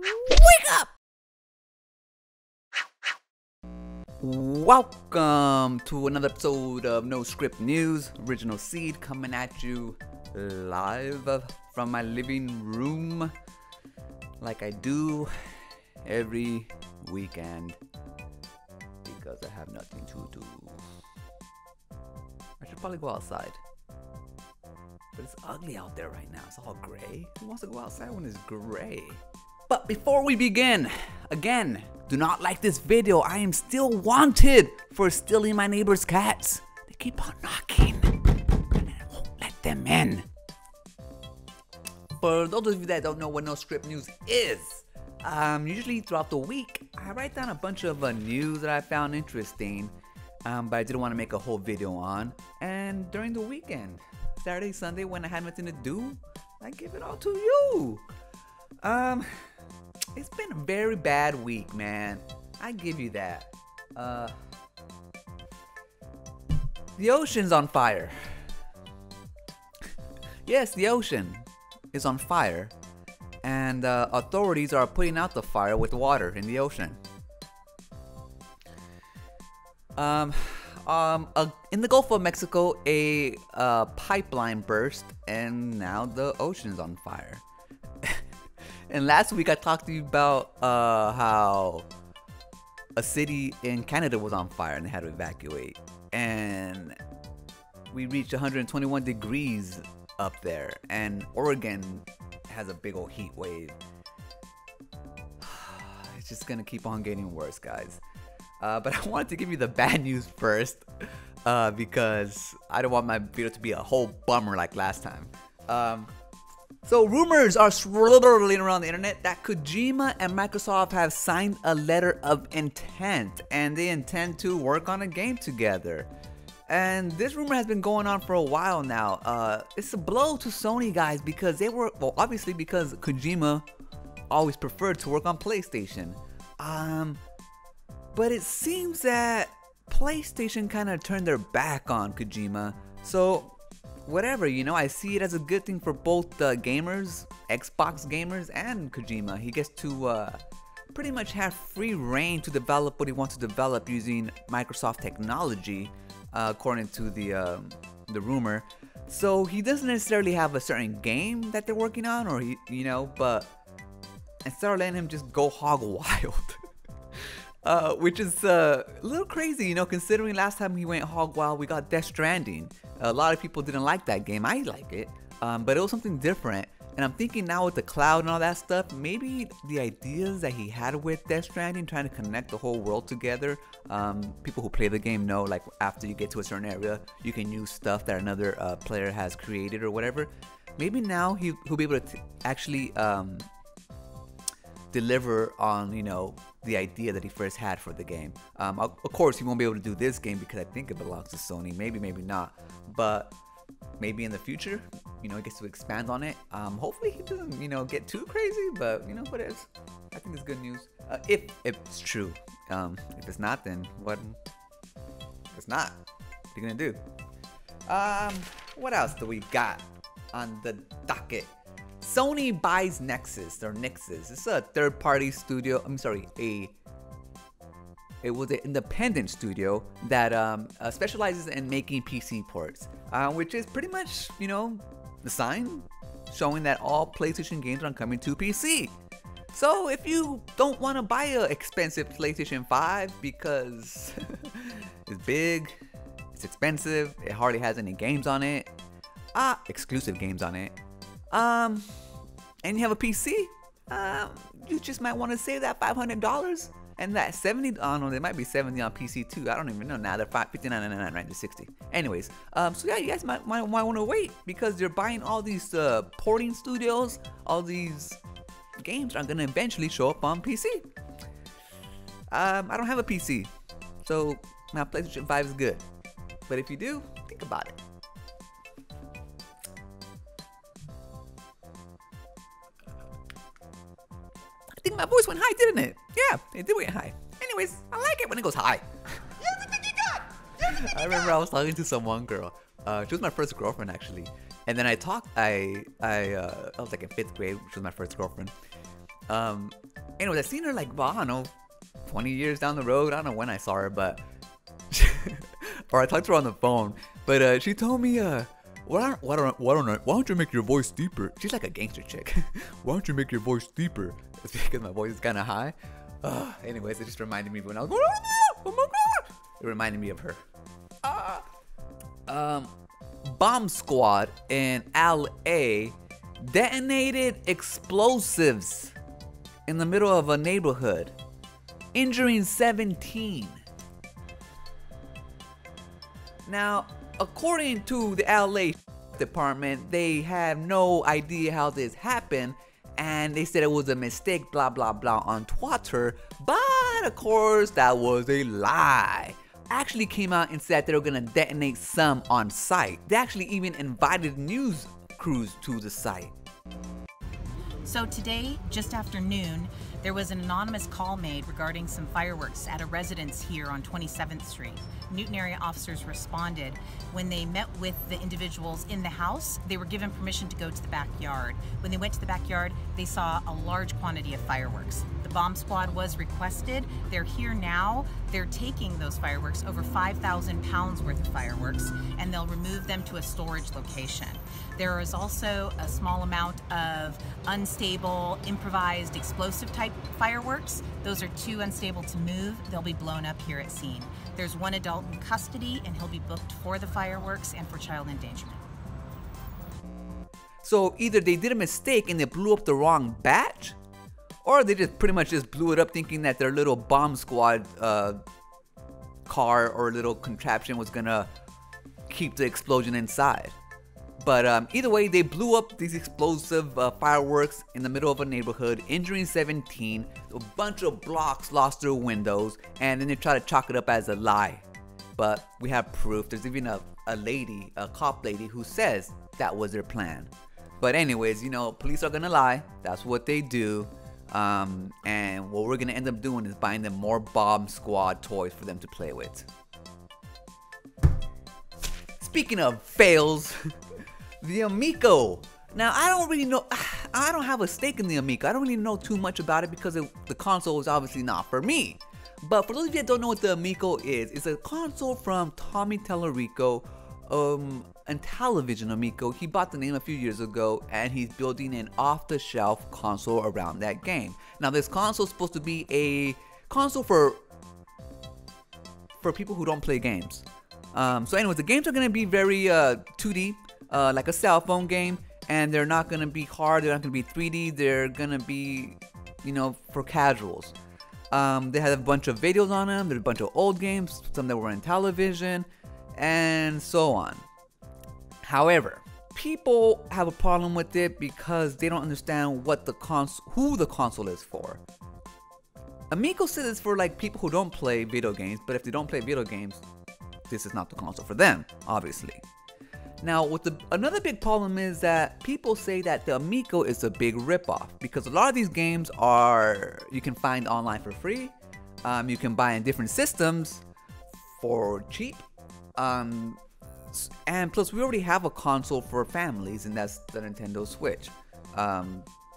Wake up! Welcome to another episode of No Script News. Original Seed coming at you live from my living room, like I do every weekend, because I have nothing to do. I should probably go outside, but it's ugly out there right now. It's all gray. Who wants to go outside when it's gray? But before we begin, again, do not like this video. I am still wanted for stealing my neighbor's cats. They keep on knocking, and I won't let them in. For those of you that don't know what No Script News is, usually throughout the week, I write down a bunch of news that I found interesting, but I didn't want to make a whole video on. And during the weekend, Saturday, Sunday, when I had nothing to do, I give it all to you. It's been a very bad week, man. I give you that. The ocean's on fire. Yes, the ocean is on fire, and authorities are putting out the fire with water in the ocean. In the Gulf of Mexico, a pipeline burst, and now the ocean's on fire. And last week I talked to you about how a city in Canada was on fire and they had to evacuate. And we reached 121 degrees up there. And Oregon has a big old heat wave. It's just gonna keep on getting worse, guys. But I wanted to give you the bad news first, because I don't want my video to be a whole bummer like last time. So rumors are swirling around the internet that Kojima and Microsoft have signed a letter of intent and they intend to work on a game together. And this rumor has been going on for a while now. It's a blow to Sony, guys, because they were, well, obviously because Kojima always preferred to work on PlayStation. But it seems that PlayStation kind of turned their back on Kojima. So whatever, you know, I see it as a good thing for both the gamers, Xbox gamers, and Kojima. He gets to pretty much have free reign to develop what he wants to develop using Microsoft technology, according to the rumor. So he doesn't necessarily have a certain game that they're working on, or you know, but instead of letting him just go hog wild, which is a little crazy, you know, considering last time he went hog wild, we got Death Stranding. A lot of people didn't like that game. I like it, but it was something different. And I'm thinking now with the cloud and all that stuff, maybe the ideas that he had with Death Stranding, trying to connect the whole world together. People who play the game know, like, after you get to a certain area, you can use stuff that another player has created or whatever. Maybe now he'll be able to actually deliver on, you know, the idea that he first had for the game. Of course, he won't be able to do this game because I think it belongs to Sony. Maybe not. But maybe in the future, you know, he gets to expand on it. Hopefully he doesn't, you know, get too crazy, but you know what it is. I think it's good news. If it's true. If it's not, then what? If it's not, what are you gonna do? What else do we got on the docket? Sony buys Nexus, or Nexus. It's a third-party studio. I'm sorry, it was an independent studio that specializes in making PC ports, which is pretty much, you know, the sign showing that all PlayStation games are coming to PC. So if you don't want to buy an expensive PlayStation 5 because it's big, it's expensive, it hardly has any games on it, exclusive games on it, and you have a PC, you just might want to save that $500 and that $70. I don't know, there might be $70 on PC too. I don't even know now. They're $59.99, right? To $60. Anyways, so yeah, you guys might want to wait because you're buying all these porting studios. All these games are gonna eventually show up on PC. I don't have a PC, so my PlayStation 5 is good. But if you do, think about it. I think my voice went high, didn't it? Yeah, it did went high. Anyways, I like it when it goes high. Everything you got! I remember I was talking to some one girl. She was my first girlfriend, actually. And then I was like in 5th grade, which was my first girlfriend. Anyways, I seen her like, well, I don't know, 20 years down the road. I don't know when I saw her, but or I talked to her on the phone. But she told me, why don't you make your voice deeper? She's like a gangster chick. Why don't you make your voice deeper? It's because my voice is kind of high. Anyways, it just reminded me when I was going, oh my god! It reminded me of her. Bomb squad in LA detonated explosives in the middle of a neighborhood, injuring 17. Now, according to the LA department, they have no idea how this happened, and they said it was a mistake, blah blah blah, on Twitter. But of course, that was a lie. Actually came out and said they were gonna detonate some on site. They actually even invited news crews to the site. So today, just after noon, there was an anonymous call made regarding some fireworks at a residence here on 27th Street. Newton area officers responded. When they met with the individuals in the house, they were given permission to go to the backyard. When they went to the backyard, they saw a large quantity of fireworks. The bomb squad was requested. They're here now. They're taking those fireworks, over 5,000 pounds worth of fireworks, and they'll remove them to a storage location. There is also a small amount of unstable, improvised, explosive type fireworks. Those are too unstable to move. They'll be blown up here at scene. There's one adult in custody, and he'll be booked for the fireworks and for child endangerment. So either they did a mistake and they blew up the wrong batch, or they just pretty much just blew it up thinking that their little bomb squad car or little contraption was gonna keep the explosion inside. But either way, they blew up these explosive fireworks in the middle of a neighborhood, injuring 17. A bunch of blocks lost their windows, and then they try to chalk it up as a lie. But we have proof. There's even a cop lady, who says that was their plan. But anyways, you know, police are gonna lie. That's what they do. And what we're gonna end up doing is buying them more bomb squad toys for them to play with. Speaking of fails, the Amico. Now, I don't really know, I don't have a stake in the Amico. I don't really know too much about it because the console is obviously not for me. But for those of you that don't know what the Amico is, it's a console from Tommy Tallarico, Intellivision Amico. He bought the name a few years ago, and he's building an off-the-shelf console around that game. Now, this console is supposed to be a console for people who don't play games. So anyways, the games are going to be very 2D, like a cell phone game, and they're not going to be hard, they're not going to be 3D, they're going to be, you know, for casuals. They have a bunch of videos on them, there's a bunch of old games, some that were in television, and so on. However, people have a problem with it because they don't understand what who the console is for. Amico says it's for like people who don't play video games, but if they don't play video games, this is not the console for them, obviously. Now, another big problem is that people say that the Amico is a big ripoff because a lot of these games you can find online for free. You can buy in different systems for cheap. And plus, we already have a console for families, and that's the Nintendo Switch.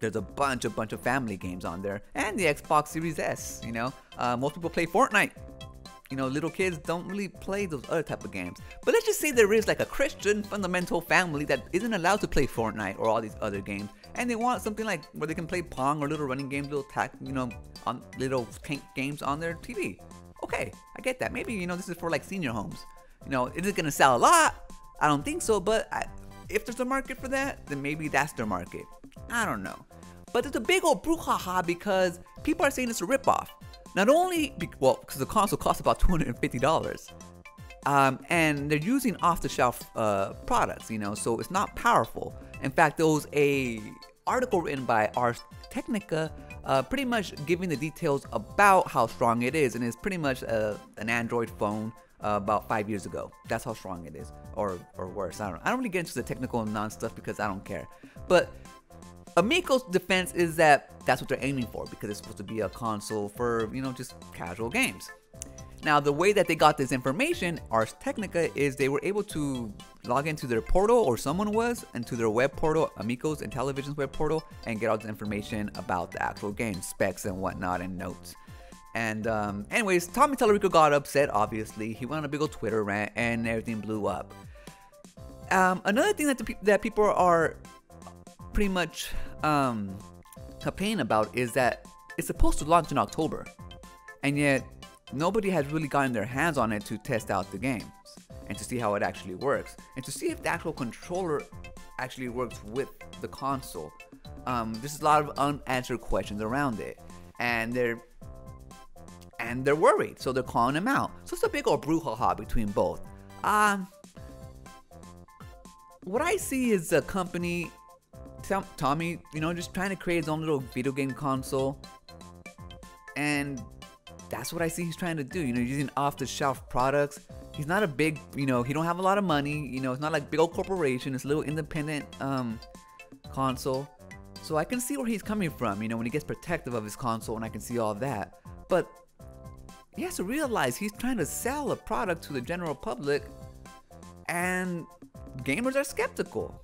There's a bunch of family games on there, and the Xbox Series S. You know, most people play Fortnite. You know, little kids don't really play those other type of games. But let's just say there is like a Christian fundamental family that isn't allowed to play Fortnite or all these other games, and they want something like where they can play Pong or little running games, little on little tank games on their TV. Okay, I get that. Maybe, you know, this is for like senior homes. You know, is it gonna sell a lot? I don't think so, but if there's a market for that, then maybe that's their market. I don't know. But it's a big old brouhaha because people are saying it's a ripoff. Not only, because the console costs about $250, and they're using off-the-shelf products, you know, so it's not powerful. In fact, there was a article written by Ars Technica, pretty much giving the details about how strong it is, and it's pretty much an Android phone about 5 years ago. That's how strong it is, or worse. I don't really get into the technical non-stuff because I don't care. But Amico's defense is that that's what they're aiming for because it's supposed to be a console for, you know, just casual games. Now, the way that they got this information, Ars Technica, is they were able to log into their portal, or someone was, into their web portal, Amico's Intellivision's web portal, and get all the information about the actual game, specs and whatnot, and notes. And anyways, Tommy Tallarico got upset, obviously. He went on a big old Twitter rant, and everything blew up. Another thing that people are pretty much complaining about is that it's supposed to launch in October, and yet nobody has really gotten their hands on it to test out the games and to see how it actually works and to see if the actual controller actually works with the console. There's a lot of unanswered questions around it, and they're worried, so they're calling him out. So it's a big old brouhaha between both. What I see is a company, Tommy, just trying to create his own little video game console, and that's what I see he's trying to do. Using off-the-shelf products. He's not a big, he don't have a lot of money. It's not like big old corporation. It's a little independent console. So I can see where he's coming from. When he gets protective of his console, and I can see all that. But he has to realize he's trying to sell a product to the general public, and gamers are skeptical.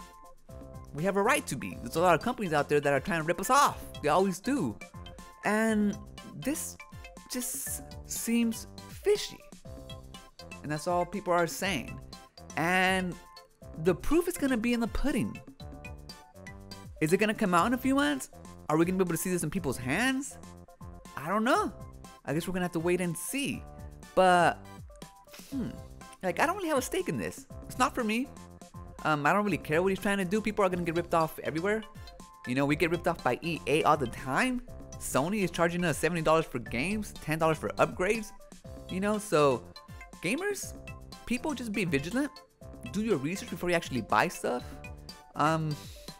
We have a right to be. There's a lot of companies out there that are trying to rip us off. They always do. And this just seems fishy. And that's all people are saying. And the proof is going to be in the pudding. Is it going to come out in a few months? Are we going to be able to see this in people's hands? I don't know. I guess we're going to have to wait and see. But, I don't really have a stake in this. It's not for me. I don't really care what he's trying to do. People are going to get ripped off everywhere. We get ripped off by EA all the time. Sony is charging us $70 for games, $10 for upgrades. So gamers, people, just be vigilant. Do your research before you actually buy stuff.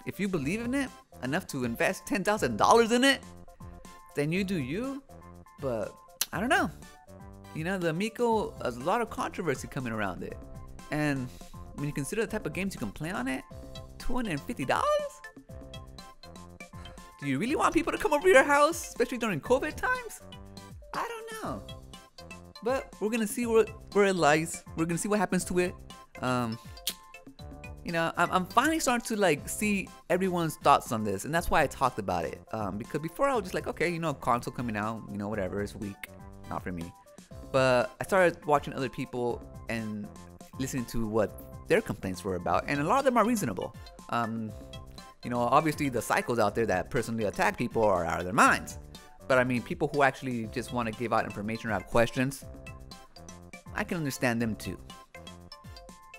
If you believe in it enough to invest $10,000 in it, then you do you. But I don't know. The Amico, there's a lot of controversy coming around it. And when you consider the type of games you can play on it, $250? Do you really want people to come over your house, especially during COVID times? I don't know. But we're gonna see where it lies. We're gonna see what happens to it. I'm finally starting to see everyone's thoughts on this, and that's why I talked about it. Because before I was just like, okay, console coming out, whatever, it's weak, not for me. But I started watching other people and listening to what their complaints were about, and a lot of them are reasonable. Obviously the psychos out there that personally attack people are out of their minds. But people who actually just want to give out information or have questions, I can understand them too.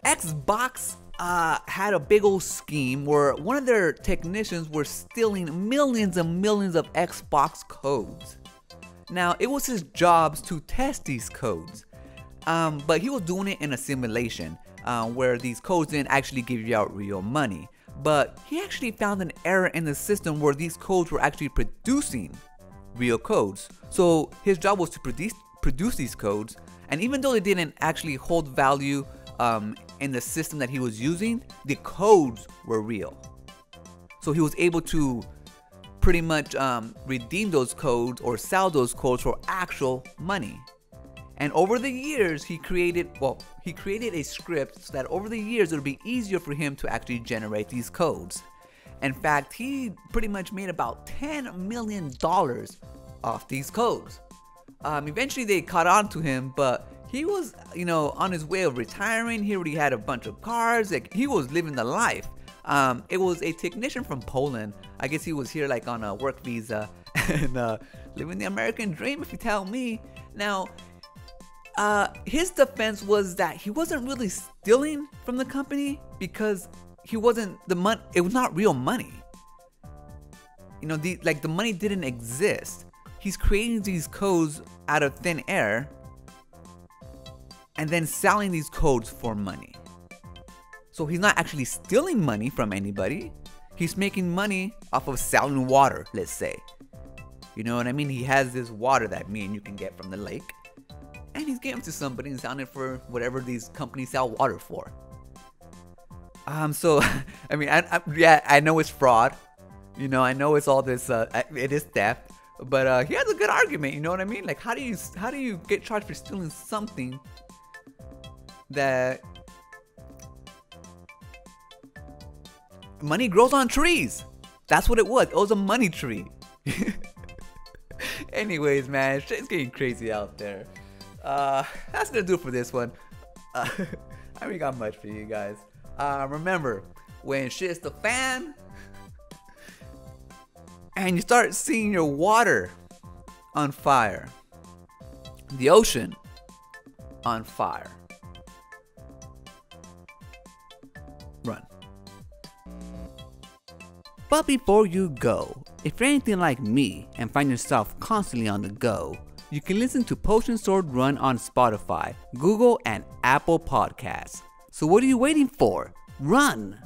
Xbox had a big old scheme where one of their technicians were stealing millions and millions of Xbox codes. Now, it was his job to test these codes, but he was doing it in a simulation where these codes didn't actually give you out real money. But he actually found an error in the system where these codes were actually producing real codes. So his job was to produce these codes, and even though they didn't actually hold value in the system that he was using, the codes were real. So he was able to pretty much redeem those codes or sell those codes for actual money. And over the years, he created a script so that over the years it would be easier for him to actually generate these codes. In fact, he pretty much made about $10 million off these codes. Eventually they caught on to him, but he was, on his way of retiring. He already had a bunch of cars. He was living the life. It was a technician from Poland. I guess he was here on a work visa and living the American dream, if you tell me. Now, his defense was that he wasn't really stealing from the company because it was not real money. The money didn't exist. He's creating these codes out of thin air and then selling these codes for money. So he's not actually stealing money from anybody. He's making money off of selling water, let's say. You know what I mean? He has this water that me and you can get from the lake, and he's giving it to somebody and selling it for whatever these companies sell water for. So, I know it's fraud. I know it's all this, it is theft. But he has a good argument, you know what I mean? Like, how do you get charged for stealing something that money grows on trees? That's what it was. It was a money tree. Anyways, man, shit's getting crazy out there. That's gonna do it for this one. I ain't got much for you guys. Remember, when shit's the fan and you start seeing your water on fire, the ocean on fire, run. But before you go, if you're anything like me and find yourself constantly on the go, you can listen to Potion Sword Run on Spotify, Google, and Apple Podcasts. So what are you waiting for? Run!